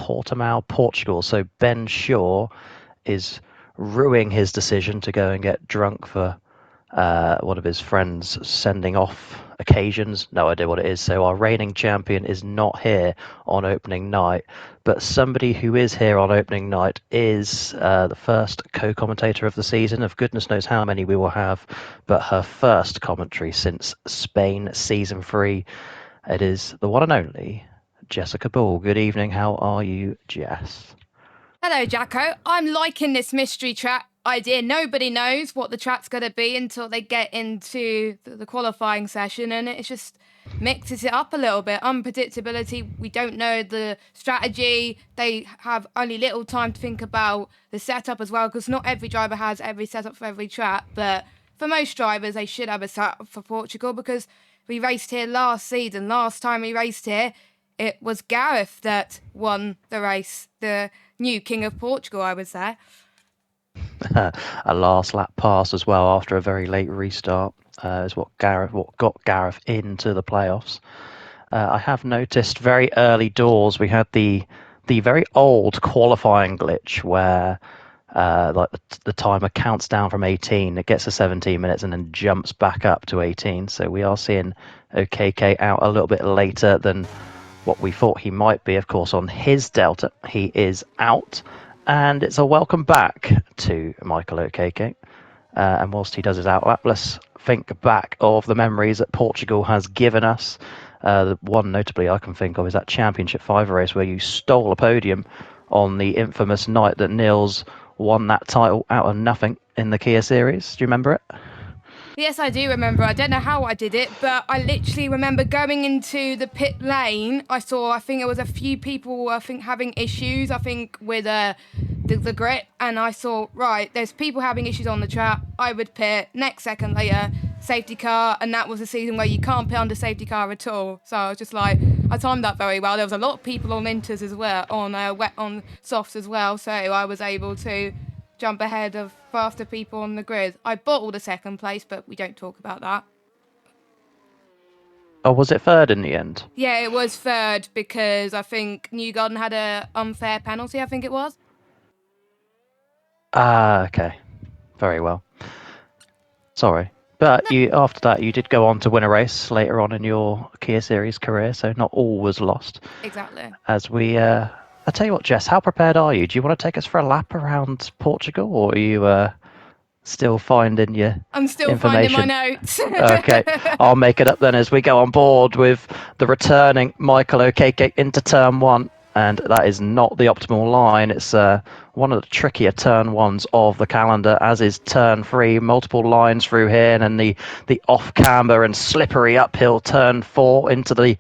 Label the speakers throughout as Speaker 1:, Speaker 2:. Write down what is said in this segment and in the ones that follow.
Speaker 1: Portimao, Portugal. So Ben Shaw is ruining his decision to go and get drunk for one of his friends sending off occasions. No idea what it is. So our reigning champion is not here on opening night, but somebody who is here on opening night is the first co-commentator of the season. Of goodness knows how many we will have, but her first commentary since Spain season 3. It is the one and only Jessica Ball. Good evening. How are you, Jess?
Speaker 2: Hello, Jacko. I'm liking this mystery track idea. Nobody knows what the track's going to be until they get into the qualifying session, and it just mixes it up a little bit. Unpredictability, we don't know the strategy. They have only little time to think about the setup as well, because not every driver has every setup for every track, but for most drivers, they should have a setup for Portugal, because we raced here last season. Last time we raced here, it was Gareth that won the race, the new King of Portugal, I would say.
Speaker 1: A last lap pass as well after a very late restart is what got Gareth into the playoffs. I have noticed very early doors we had the very old qualifying glitch where like the timer counts down from 18, it gets to 17 minutes and then jumps back up to 18. So we are seeing OKK out a little bit later than what we thought he might be. Of course, on his Delta, he is out. And it's a welcome back to Michael O'Keke. And whilst he does his outlap, let's think back of the memories that Portugal has given us. The one notably I can think of is that Championship 5 race where you stole a podium on the infamous night that Nils won that title out of nothing in the Kia Series. Do you remember it?
Speaker 2: Yes, I do remember. I don't know how I did it, but I literally remember going into the pit lane. I think it was a few people, having issues, with the grip. And I saw, right, there's people having issues on the track. I would pit. Next second later, safety car. And that was a season where you can't pit under safety car at all. So I was just like, I timed that very well. There was a lot of people on inters as well, on softs as well. So I was able to jump ahead of faster people on the grid. I bottled a second place, but we don't talk about that.
Speaker 1: Or was it third in the end?
Speaker 2: Yeah, it was third because I think Newgarden had a unfair penalty, I think it was.
Speaker 1: Okay. Very well. Sorry. But after that, you did go on to win a race later on in your Kia Series career, so not all was lost.
Speaker 2: Exactly.
Speaker 1: As we... I'll tell you what, Jess, how prepared are you? Do you want to take us for a lap around Portugal, or are you still finding your
Speaker 2: I'm still
Speaker 1: information?
Speaker 2: finding my notes.
Speaker 1: Okay, I'll make it up then as we go on board with the returning Michael O'Keke into turn 1. And that is not the optimal line. It's one of the trickier turn 1s of the calendar, as is turn 3. Multiple lines through here, and then the off-camber and slippery uphill turn 4 into the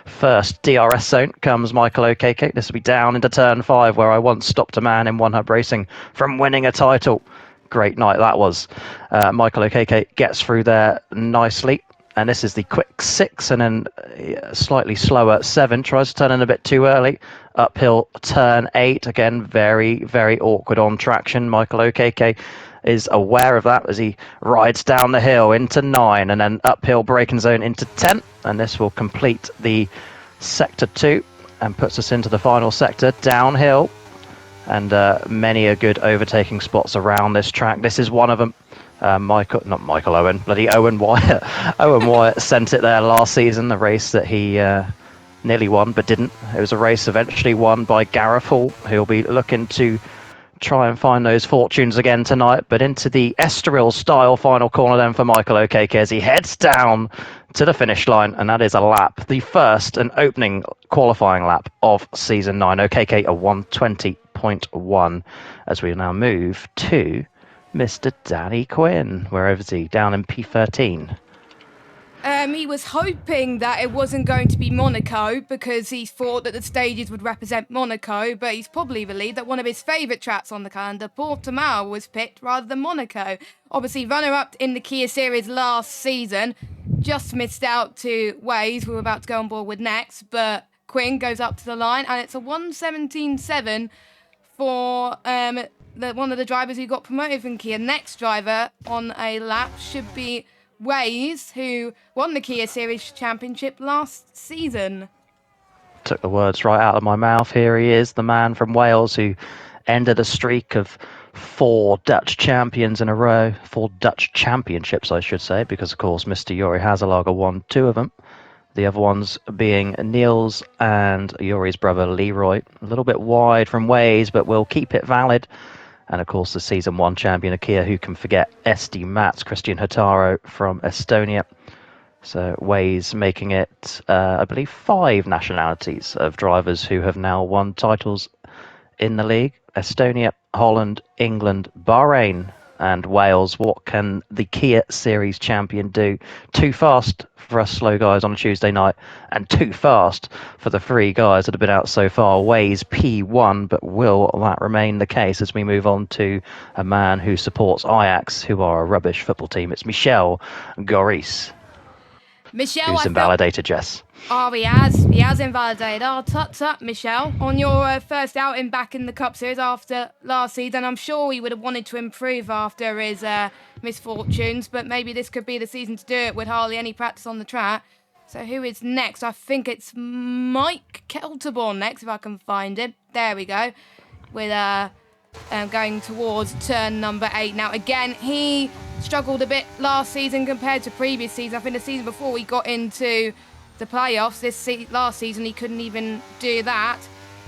Speaker 1: first DRS zone comes Michael O'Keke. This will be down into turn 5, where I once stopped a man in One Hub Racing from winning a title. Great night that was. Michael O'Keke gets through there nicely. And this is the quick 6, and then slightly slower 7. Tries to turn in a bit too early. Uphill turn 8. Again, very, very awkward on traction. Michael O'Keke is aware of that as he rides down the hill into 9, and then uphill braking zone into 10. And this will complete the sector 2 and puts us into the final sector downhill. And many a good overtaking spots around this track. This is one of them. Owen Wyatt. Owen Wyatt sent it there last season, the race that he nearly won but didn't. It was a race eventually won by Gareth Hall, who'll be looking to try and find those fortunes again tonight. But into the Estoril style final corner then for Michael O'Keke as he heads down to the finish line, and that is a lap, the first and opening qualifying lap of season 9. O'Keke a 1:20.1 as we now move to Mr. Danny Quinn. Where is he? Down in P13.
Speaker 2: He was hoping that it wasn't going to be Monaco because he thought that the stages would represent Monaco, but he's probably relieved that one of his favourite tracks on the calendar, Portimao, was picked rather than Monaco. Obviously, runner-up in the Kia Series last season, just missed out to Waze, who we're about to go on board with next, but Quinn goes up to the line, and it's a 1:17.7 for one of the drivers who got promoted from Kia. Next driver on a lap should be Waze, who won the Kia Series Championship last season.
Speaker 1: took the words right out of my mouth. Here he is, the man from Wales who ended a streak of 4 Dutch champions in a row. 4 Dutch championships, I should say, because, of course, Mr. Jori Hazelagger won 2 of them. The other ones being Niels and Jori's brother Leroy. A little bit wide from Ways, but we'll keep it valid. And, of course, the Season 1 champion, Akia, who can forget SD Mats, Christian Hataro from Estonia. So Ways making it, I believe, 5 nationalities of drivers who have now won titles in the league. Estonia, Holland, England, Bahrain and Wales. What can the Kia Series champion do? Too fast for us slow guys on a Tuesday night, and too fast for the 3 guys that have been out so far. Ways P1, but will that remain the case as we move on to a man who supports Ajax, who are a rubbish football team? It's Michel Goris.
Speaker 2: Michel,
Speaker 1: who's invalidated, Jess.
Speaker 2: Oh, he has invalidated. Oh, tut, Michel. On your first outing back in the Cup Series after last season, I'm sure he would have wanted to improve after his misfortunes, but maybe this could be the season to do it with hardly any practice on the track. So who is next? I think it's Mike Kelterborn next, if I can find him. There we go. With going towards turn number 8. Now, again, he struggled a bit last season compared to previous season. I think the season before we got into the playoffs. Last season, he couldn't even do that.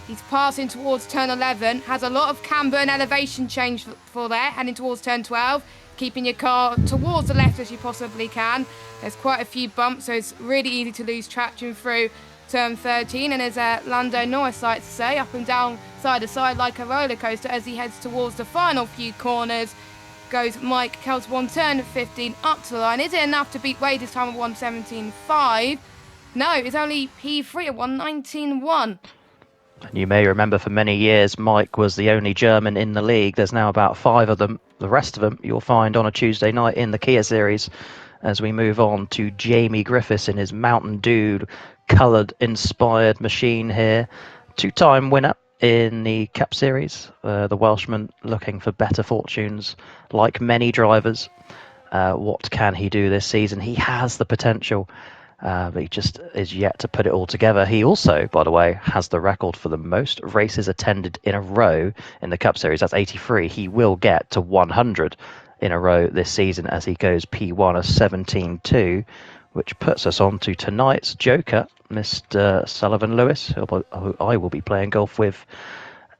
Speaker 2: He's passing towards turn 11. Has a lot of camber and elevation change for there. Heading towards turn 12. Keeping your car towards the left as you possibly can. There's quite a few bumps, so it's really easy to lose traction through turn 13. And as Lando Norris likes to say, up and down, side to side like a roller coaster as he heads towards the final few corners. Goes Mike Kelterborn, turn 15 up to the line. Is it enough to beat Wade this time of 1:17.5? No, it's only P3 at 1:19.1.
Speaker 1: You may remember for many years Mike was the only German in the league. There's now about 5 of them. The rest of them you'll find on a Tuesday night in the Kia Series as we move on to Jamie Griffiths in his Mountain Dew coloured inspired machine here. 2-time winner in the Cup Series. The Welshman looking for better fortunes like many drivers. What can he do this season? He has the potential. But he just is yet to put it all together. He also, by the way, has the record for the most races attended in a row in the Cup Series. That's 83. He will get to 100 in a row this season as he goes P1 of 17.2, which puts us on to tonight's Joker, Mr. Sullivan Lewis, who I will be playing golf with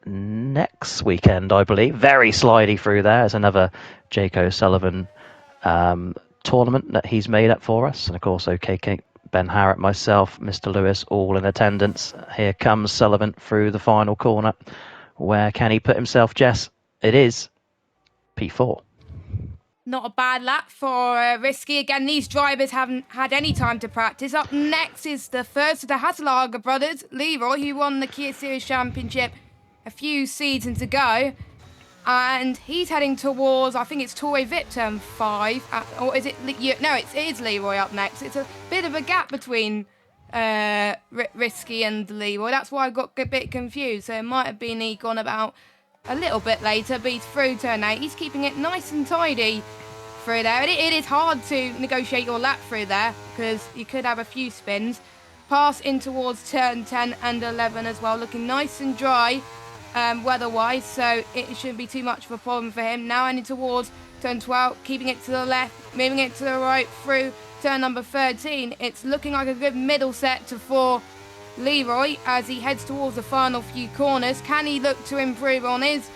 Speaker 1: next weekend, I believe. Very slidey through there. It's another Jake O'Sullivan tournament that he's made up for us. And of course, OKK, Ben Harrett, myself, Mr. Lewis, all in attendance. Here comes Sullivan through the final corner. Where can he put himself, Jess? It is P4.
Speaker 2: Not a bad lap for Risky. Again, these drivers haven't had any time to practice. Up next is the first of the Hazelagger brothers, Leroy, who won the Kia Series Championship a few seasons ago. And he's heading towards, I think it's Torrey Vip turn 5. Or is it? No, it is Leroy up next. It's a bit of a gap between Risky and Leroy. That's why I got a bit confused. So it might have been he gone about a little bit later, but he's through turn 8. He's keeping it nice and tidy through there. It is hard to negotiate your lap through there because you could have a few spins. Pass in towards turn 10 and 11 as well. Looking nice and dry. Weather-wise, so it shouldn't be too much of a problem for him. Now heading towards turn 12, keeping it to the left, moving it to the right through turn number 13. It's looking like a good middle set for Leroy as he heads towards the final few corners. Can he look to improve on his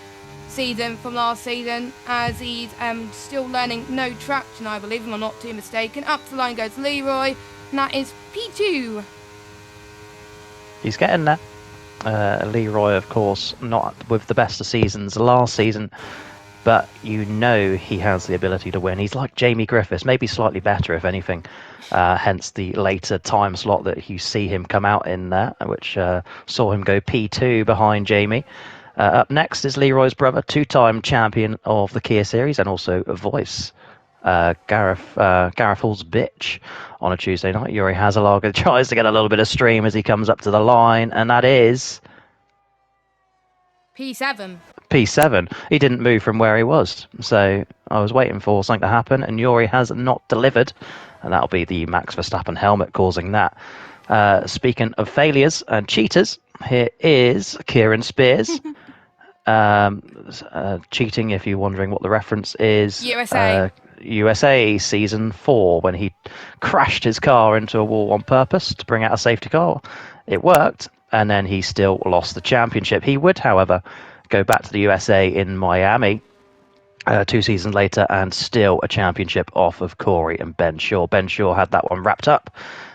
Speaker 2: season from last season as he's still learning no traction, I believe, if I'm not too mistaken. Up the line goes Leroy, and that is P2.
Speaker 1: He's getting there. Leroy, of course, not with the best of seasons last season, but you know he has the ability to win. He's like Jamie Griffiths, maybe slightly better, if anything, hence the later time slot that you see him come out in there, which saw him go P2 behind Jamie. Up next is Leroy's brother, 2-time champion of the Kia Series and also a voice. Gareth Hall's bitch on a Tuesday night. Jori Hazelagger tries to get a little bit of stream as he comes up to the line, and that is
Speaker 2: P7.
Speaker 1: P7. He didn't move from where he was, so I was waiting for something to happen, and Jori has not delivered, and that'll be the Max Verstappen helmet causing that Speaking of failures and cheaters, here is Kieran Spears. Cheating, if you're wondering what the reference is.
Speaker 2: USA.
Speaker 1: USA Season 4, when he crashed his car into a wall on purpose to bring out a safety car. It worked, and then he still lost the championship. He would, however, go back to the USA in Miami 2 seasons later, and still a championship off of Corey and Ben Shaw. Ben Shaw had that one wrapped up,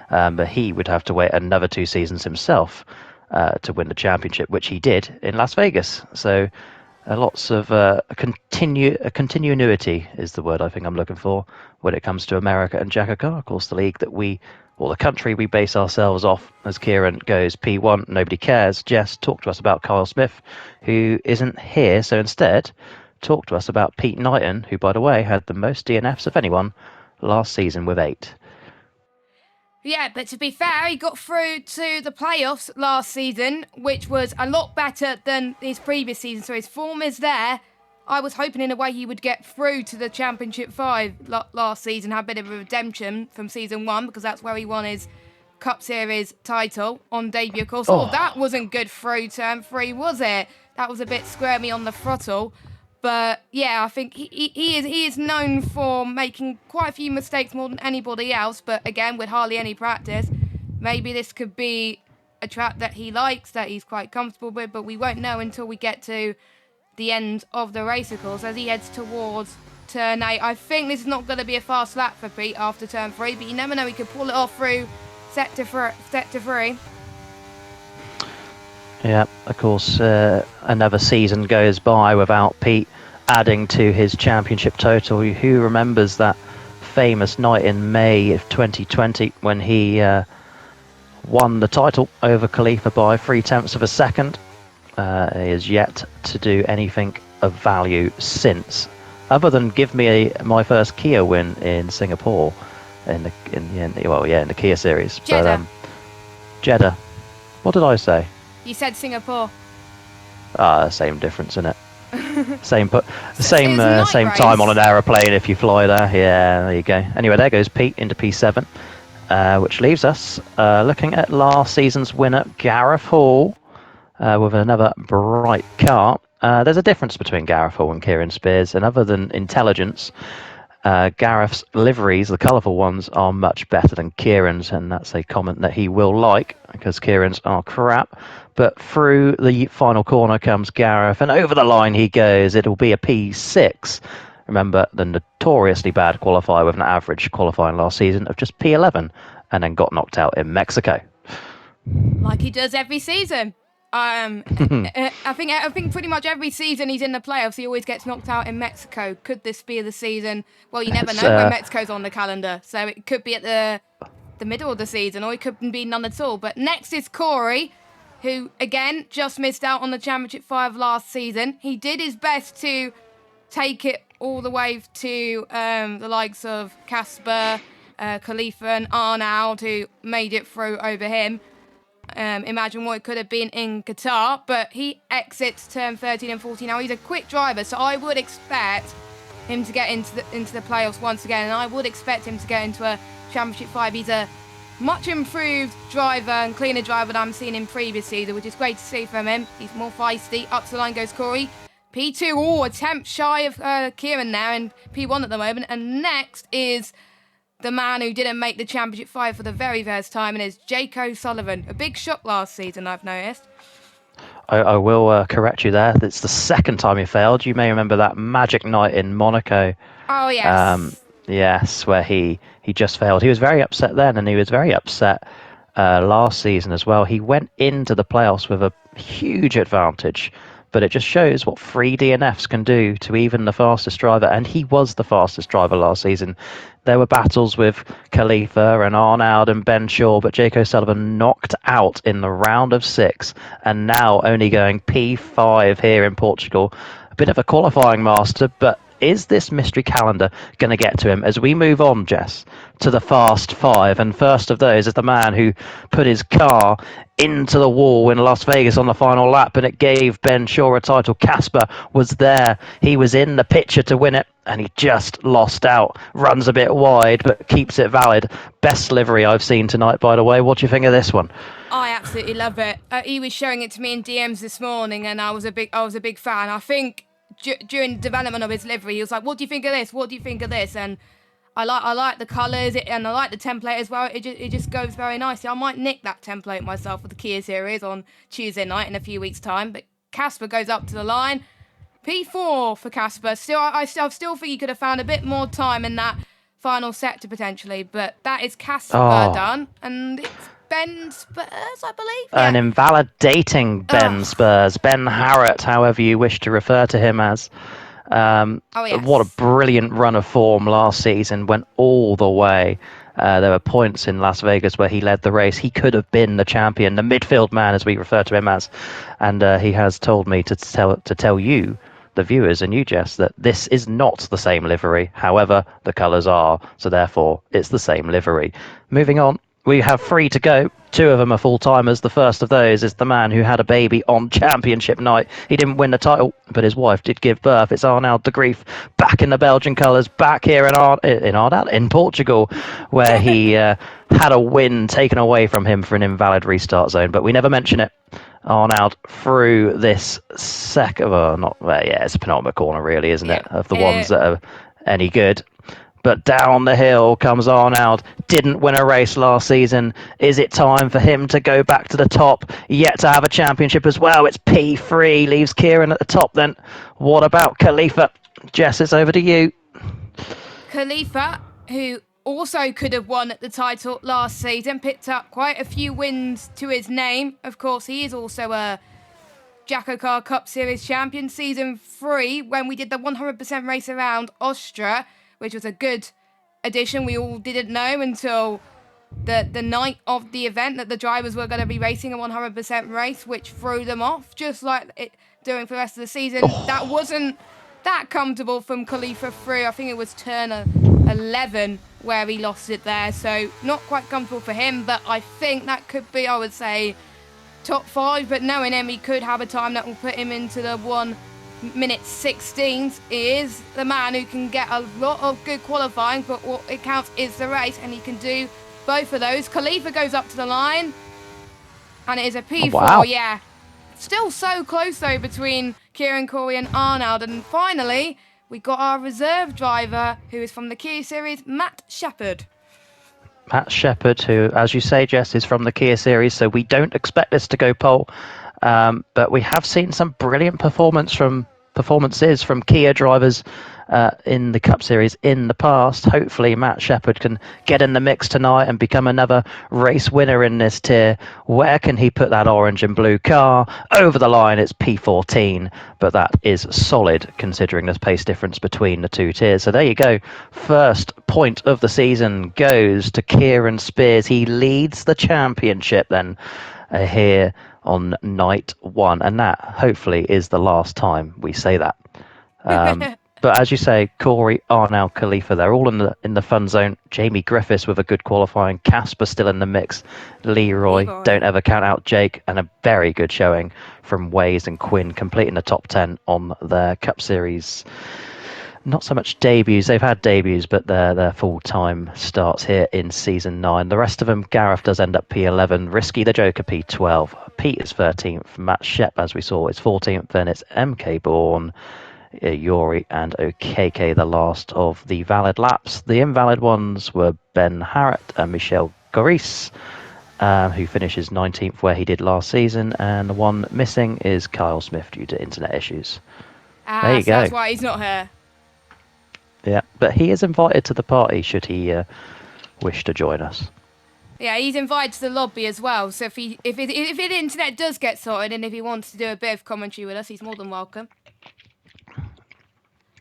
Speaker 1: but he would have to wait another 2 seasons himself to win the championship, which he did in Las Vegas. So lots of continuity is the word I think I'm looking for when it comes to America and JACKOCAR. Of course, the league that we, or the country we base ourselves off, as Kieran goes P1, nobody cares. Jess, talk to us about Kyle Smith, who isn't here, so instead talk to us about Pete Knighton, who, by the way, had the most DNFs of anyone last season with 8.
Speaker 2: Yeah, but to be fair, he got through to the playoffs last season, which was a lot better than his previous season, so his form is there. I was hoping in a way he would get through to the Championship 5 last season, have a bit of a redemption from Season 1, because that's where he won his Cup Series title on debut, of course. Oh, that wasn't good through Turn 3, was it? That was a bit squirmy on the throttle. But yeah, I think he is known for making quite a few mistakes, more than anybody else. But again, with hardly any practice, maybe this could be a track that he likes, that he's quite comfortable with. But we won't know until we get to the end of the race, of course, as he heads towards Turn 8. I think this is not going to be a fast lap for Pete after Turn 3, but you never know, he could pull it off through Sector 3.
Speaker 1: Yeah, of course, another season goes by without Pete adding to his championship total. Who remembers that famous night in May of 2020 when he won the title over Khalifa by 0.3 of a second? He has yet to do anything of value since, other than give me my first Kia win in Singapore in the Kia series.
Speaker 2: Jeddah.
Speaker 1: But, Jeddah. What did I say?
Speaker 2: You said Singapore.
Speaker 1: Same difference, isn't it? Same time
Speaker 2: race.
Speaker 1: on an aeroplane if you fly there. Yeah, there you go. Anyway, there goes Pete into P7, which leaves us looking at last season's winner, Gareth Hall, with another bright car. There's a difference between Gareth Hall and Kieran Spears, and other than intelligence, Gareth's liveries, the colourful ones, are much better than Kieran's, and that's a comment that he will like, because Kieran's are crap. But through the final corner comes Gareth, and over the line he goes. It'll be a P6. Remember, the notoriously bad qualifier with an average qualifying last season of just P11, and then got knocked out in Mexico.
Speaker 2: Like he does every season. I think pretty much every season he's in the playoffs, he always gets knocked out in Mexico. Could this be the season? Well, you never know when Mexico's on the calendar, so it could be at the middle of the season, or it could be none at all. But next is Corey, who again just missed out on the Championship 5 last season. He did his best to take it all the way to the likes of Casper, Khalifa, and Arnaud, who made it through over him. Imagine what it could have been in Qatar, but he exits turn 13 and 14. Now he's a quick driver, so I would expect him to get into the playoffs once again, and I would expect him to get into a Championship 5. He's a much improved driver and cleaner driver than I'm seeing in previous season, which is great to see from him. He's more feisty. Up to the line goes Corey. P2, a temp shy of Kieran now, and P1 at the moment. And next is the man who didn't make the Championship 5 for the very first time, and is Jake O'Sullivan. A big shock last season, I've noticed.
Speaker 1: I will correct you there. It's the second time he failed. You may remember that magic night in Monaco.
Speaker 2: Oh, yes.
Speaker 1: Yes, where he just failed. He was very upset then, and he was very upset last season as well. He went into the playoffs with a huge advantage, but it just shows what 3 DNFs can do to even the fastest driver, and he was the fastest driver last season. There were battles with Khalifa and Arnaud and Ben Shaw, but Jake O'Sullivan knocked out in the round of 6, and now only going P5 here in Portugal. A bit of a qualifying master, but is this mystery calendar going to get to him as we move on, Jess, to the Fast Five? And first of those is the man who put his car into the wall in Las Vegas on the final lap, and it gave Ben Shaw a title. Casper was there. He was in the picture to win it, and he just lost out. Runs a bit wide, but keeps it valid. Best livery I've seen tonight, by the way. What do you think of this one?
Speaker 2: I absolutely love it. He was showing it to me in DMs this morning, and I was a big fan. I think during the development of his livery, he was like, "What do you think of this? What do you think of this?" And I like the colours, and I like the template as well. It just goes very nicely. I might nick that template myself for the Kia series on Tuesday night in a few weeks' time. But Casper goes up to the line. P4 for Casper. Still, I still think he could have found a bit more time in that final sector potentially. But that is Casper done, and it's Ben Spurs, I believe.
Speaker 1: An invalidating Ben Spurs, Ben Harrott, however you wish to refer to him as.
Speaker 2: Yes.
Speaker 1: What a brilliant run of form last season, went all the way. There were points in Las Vegas where he led the race. He could have been the champion, the midfield man, as we refer to him as. And he has told me to tell you, the viewers, and you, Jess, that this is not the same livery. However, the colours are, so therefore it's the same livery. Moving on. We have 3 to go. 2 of them are full-timers. The first of those is the man who had a baby on championship night. He didn't win the title, but his wife did give birth. It's Arnaud de Grief, back in the Belgian colours, back here in Portugal, where he had a win taken away from him for an invalid restart zone, but we never mention it. Arnaud through this it's a penultimate corner, really, isn't it, of the ones that are any good. But down the hill comes Arnaud. Didn't win a race last season. Is it time for him to go back to the top? Yet to have a championship as well. It's P3. Leaves Kieran at the top then. What about Khalifa? Jess, it's over to you.
Speaker 2: Khalifa, who also could have won the title last season, picked up quite a few wins to his name. Of course, he is also a JACKOCAR Cup Series champion. Season 3, when we did the 100% race around Austria, which was a good addition. We all didn't know until the night of the event that the drivers were going to be racing a 100% race, which threw them off, just like it doing for the rest of the season. That wasn't that comfortable from Khalifa through. I think it was turn 11 where he lost it there, so not quite comfortable for him, but I think that could be, I would say, top 5, but knowing him, he could have a time that will put him into the 1:16. He is the man who can get a lot of good qualifying, but what it counts is the race, and he can do both of those. Khalifa goes up to the line, and it is a P4.
Speaker 1: Wow.
Speaker 2: Yeah, still so close though between Kieran, Corey and Arnaud. And finally, we got our reserve driver, who is from the Kia series, Matt Shepherd.
Speaker 1: Matt Shepherd, who, as you say, Jess, is from the Kia series, so we don't expect this to go pole. But we have seen some brilliant performances from Kia drivers in the Cup Series in the past. Hopefully Matt Shepherd can get in the mix tonight and become another race winner in this tier. Where can he put that orange and blue car? Over the line, it's P14, but that is solid considering the pace difference between the 2 tiers. So there you go. First point of the season goes to Kieran Spears. He leads the championship then here on night 1, and that hopefully is the last time we say that. But as you say, Corey, Arnaud, Khalifa, they're all in the fun zone. Jamie Griffiths with a good qualifying. Casper still in the mix. Leroy, don't ever count out Jake, and a very good showing from Waze and Quinn, completing the top 10 on their Cup Series. Not so much debuts. They've had debuts, but their full-time starts here in Season 9. The rest of them, Gareth does end up P11. Risky the Joker, P12. Pete is 13th. Matt Shep, as we saw, is 14th. Then it's MK Bourne, Yori and OKK, the last of the valid laps. The invalid ones were Ben Harrott and Michel Goris, who finishes 19th where he did last season. And the one missing is Kyle Smith due to internet issues. There you go.
Speaker 2: That's why he's not here.
Speaker 1: Yeah, but he is invited to the party should he wish to join us.
Speaker 2: Yeah, he's invited to the lobby as well. So if the internet does get sorted and if he wants to do a bit of commentary with us, he's more than welcome.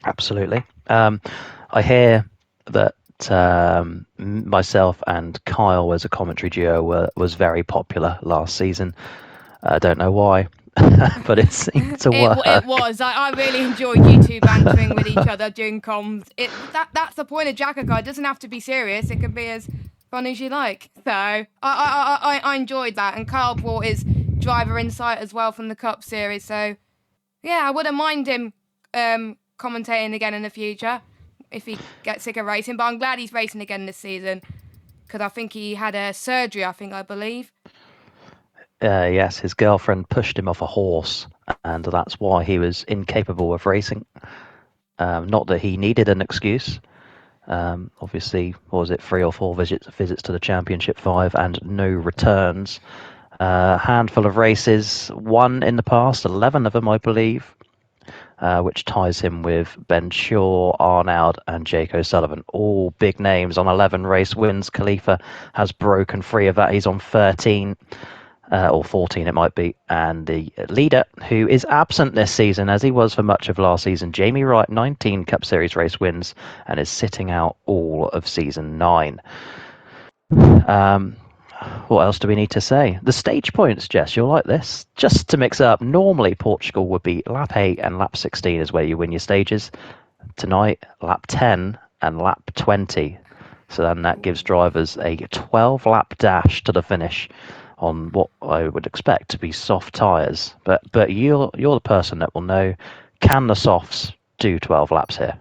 Speaker 1: Absolutely. I hear that myself and Kyle as a commentary duo was very popular last season. I don't know why. but it seemed to work.
Speaker 2: It was. I really enjoyed you two bantering with each other during comms. That's the point of JACKOCAR. It doesn't have to be serious. It can be as fun as you like. So I enjoyed that, and Carl brought his driver insight as well from the Cup series. So yeah, I wouldn't mind him commentating again in the future if he gets sick of racing. But I'm glad he's racing again this season because I think he had a surgery. I believe.
Speaker 1: Yes, his girlfriend pushed him off a horse, and that's why he was incapable of racing. Not that he needed an excuse. Obviously, what was it, 3 or 4 visits to the Championship 5 and no returns. A handful of races, won in the past, 11 of them, I believe, which ties him with Ben Shaw, Arnaud, and Jake O'Sullivan. All big names on 11 race wins. Khalifa has broken free of that. He's on 13. Or 14 it might be, and the leader, who is absent this season as he was for much of last season, Jamie Wright, 19 Cup Series race wins and is sitting out all of season 9. What else do we need to say? The stage points, Jess, you'll like this. Just to mix it up, normally Portugal would be lap 8 and lap 16 is where you win your stages. Tonight, lap 10 and lap 20. So then that gives drivers a 12-lap dash to the finish on what I would expect to be soft tyres. But you're the person that will know, can the softs do 12 laps here?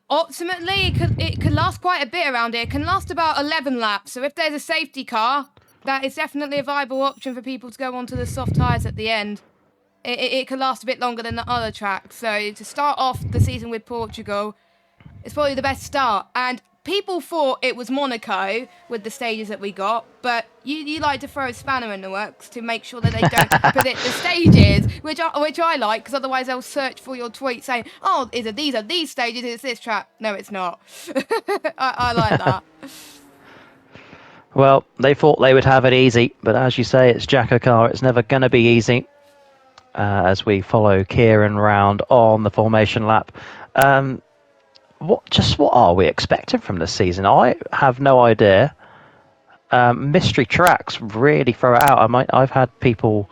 Speaker 2: Ultimately, it could last quite a bit around here. It can last about 11 laps. So if there's a safety car, that is definitely a viable option for people to go onto the soft tyres at the end. It could last a bit longer than the other tracks. So to start off the season with Portugal, it's probably the best start. And people thought it was Monaco with the stages that we got, but you like to throw a spanner in the works to make sure that they don't predict the stages, which I like, because otherwise they'll search for your tweet saying, oh, these are these stages, it's this track. No, it's not. I like that.
Speaker 1: Well, they thought they would have it easy, but as you say, it's JACKOCAR. It's never going to be easy. As we follow Kieran round on the formation lap. What are we expecting from this season? I have no idea. Mystery tracks really throw it out. I've had people,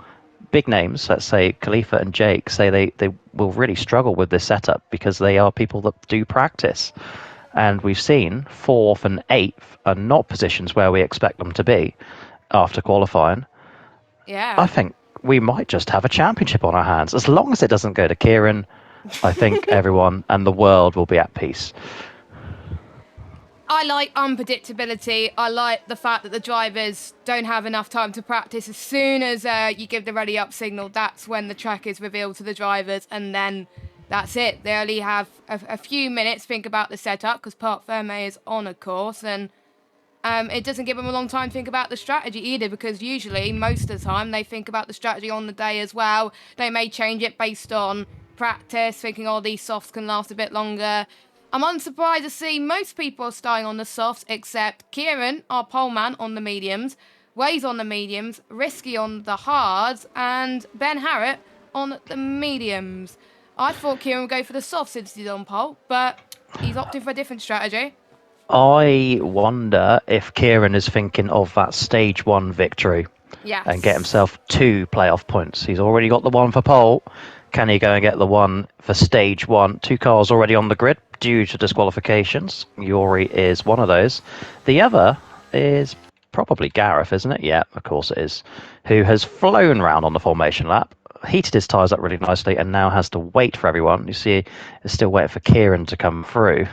Speaker 1: big names, let's say Khalifa and Jake, say they will really struggle with this setup because they are people that do practice. And we've seen 4th and 8th are not positions where we expect them to be after qualifying.
Speaker 2: Yeah.
Speaker 1: I think we might just have a championship on our hands. As long as it doesn't go to Kieran, I think everyone and the world will be at peace.
Speaker 2: I like unpredictability. I like the fact that the drivers don't have enough time to practice. As soon as you give the ready up signal, that's when the track is revealed to the drivers, and then that's it. They only have a few minutes to think about the setup because Parc Fermé is on a course, and it doesn't give them a long time to think about the strategy either, because usually, most of the time, they think about the strategy on the day as well. They may change it based on practice, thinking, oh, these softs can last a bit longer. I'm unsurprised to see most people are starting on the softs, except Kieran, our pole man, on the mediums, Waze on the mediums, Risky on the hards, and Ben Harrett on the mediums. I thought Kieran would go for the softs since he's on pole, but he's opted for a different strategy.
Speaker 1: I wonder if Kieran is thinking of that stage 1 victory.
Speaker 2: Yes.
Speaker 1: And get himself 2 playoff points. He's already got the one for pole. Can he go and get the one for stage 1? 2 cars already on the grid due to disqualifications. Yuri is one of those. The other is probably Gareth, isn't it? Yeah, of course it is. Who has flown round on the formation lap, heated his tyres up really nicely, and now has to wait for everyone. You see, he's still waiting for Kieran to come through.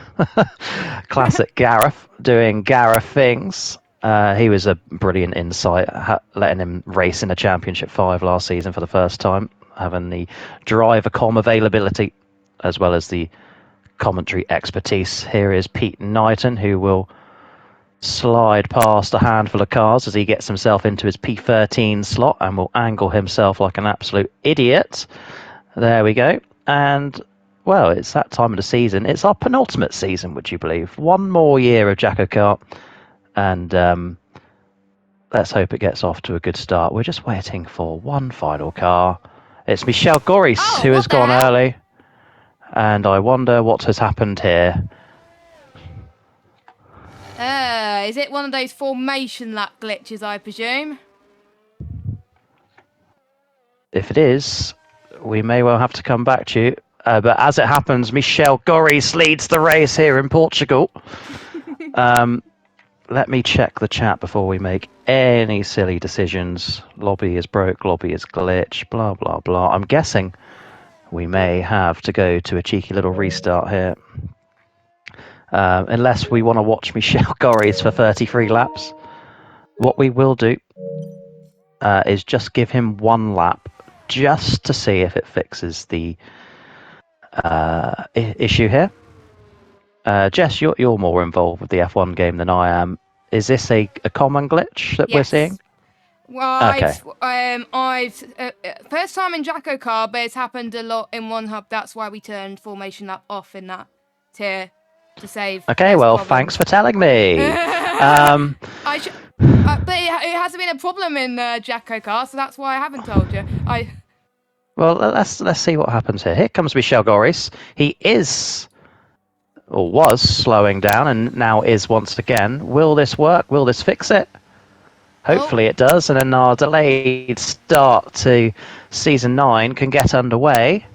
Speaker 1: Classic Gareth, doing Gareth things. He was a brilliant insight, letting him race in a Championship 5 last season for the first time, having the driver comm availability as well as the commentary expertise. Here is Pete Knighton, who will slide past a handful of cars as he gets himself into his P13 slot and will angle himself like an absolute idiot. There we go. And, well, it's that time of the season. It's our penultimate season, would you believe? One more year of JACKOCAR. And let's hope it gets off to a good start. We're just waiting for one final car. It's Michel Goris who has gone early. And I wonder what has happened here.
Speaker 2: Is it one of those formation lap glitches, I presume?
Speaker 1: If it is, we may well have to come back to you. But as it happens, Michel Goris leads the race here in Portugal. Let me check the chat before we make any silly decisions. Lobby is broke, lobby is glitch, blah, blah, blah. I'm guessing we may have to go to a cheeky little restart here. Unless we want to watch Michel Goris for 33 laps. What we will do is just give him one lap just to see if it fixes the issue here. Jess, you're more involved with the F1 game than I am. Is this a common glitch that we're seeing?
Speaker 2: Well,
Speaker 1: Okay.
Speaker 2: I've first time in JACKOCAR, but it's happened a lot in one hub. That's why we turned formation lap off in that tier to save.
Speaker 1: Okay, well, thanks for telling me.
Speaker 2: But it hasn't been a problem in JACKOCAR, so that's why I haven't told you.
Speaker 1: Well, let's see what happens here. Here comes Michel Goris. He is, or was, slowing down, and now is once again. Will this work? Will this fix it? Hopefully it does, and then our delayed start to Season 9 can get underway.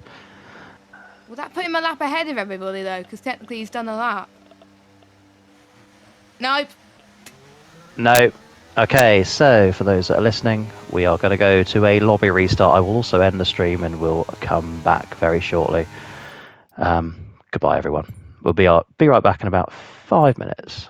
Speaker 2: Will that put him a lap ahead of everybody, though? Because technically he's done a lap. Nope.
Speaker 1: No. Okay, so for those that are listening, we are going to go to a lobby restart. I will also end the stream and we'll come back very shortly. Goodbye, everyone. We'll be right back in about 5 minutes.